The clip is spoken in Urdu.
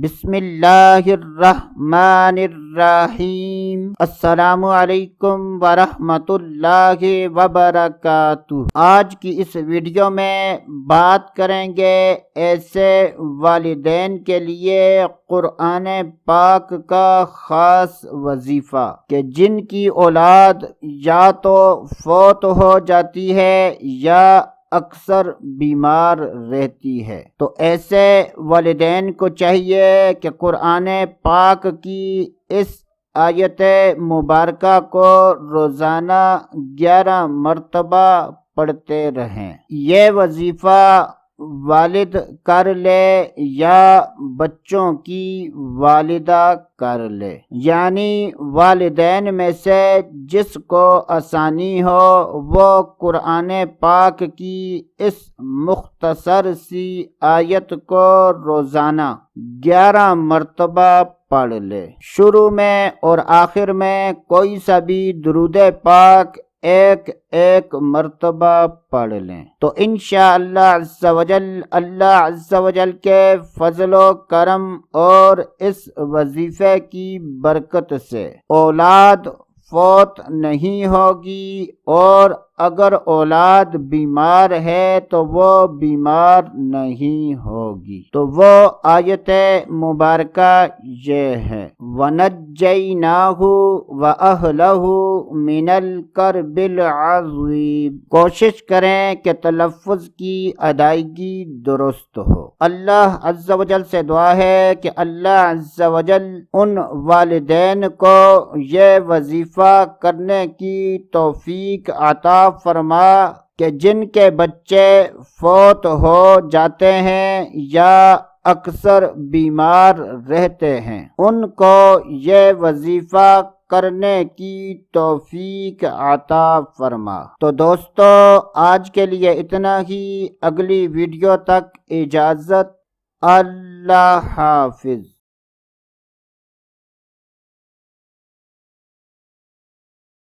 بسم اللہ الرحمن الرحیم۔ السلام علیکم ورحمۃ اللہ وبرکاتہ۔ آج کی اس ویڈیو میں بات کریں گے ایسے والدین کے لیے قرآن پاک کا خاص وظیفہ کہ جن کی اولاد یا تو فوت ہو جاتی ہے یا اکثر بیمار رہتی ہے، تو ایسے والدین کو چاہیے کہ قرآن پاک کی اس آیت مبارکہ کو روزانہ 11 مرتبہ پڑھتے رہیں۔ یہ وظیفہ والد کر لے یا بچوں کی والدہ کر لے، یعنی والدین میں سے جس کو آسانی ہو وہ قرآن پاک کی اس مختصر سی آیت کو روزانہ 11 مرتبہ پڑھ لے۔ شروع میں اور آخر میں کوئی سا بھی درود پاک ایک مرتبہ پڑھ لیں تو انشاءاللہ عز وجل اللہ عز وجل کے فضل و کرم اور اس وظیفے کی برکت سے اولاد فوت نہیں ہوگی، اور اگر اولاد بیمار ہے تو وہ بیمار نہیں ہوگی۔ تو وہ آیت مبارکہ یہ ہے، وَنَجَّيْنَاهُ وَأَهْلَهُ مِنَ الْكَرْبِ الْعَظِيمِ۔ کوشش کریں کہ تلفظ کی ادائیگی درست ہو۔ اللہ عز و جل سے دعا ہے کہ اللہ عز و جل ان والدین کو یہ وظیفہ کرنے کی توفیق عطا فرما کہ جن کے بچے فوت ہو جاتے ہیں یا اکثر بیمار رہتے ہیں، ان کو یہ وظیفہ کرنے کی توفیق عطا فرما۔ تو دوستو آج کے لیے اتنا ہی، اگلی ویڈیو تک اجازت، اللہ حافظ۔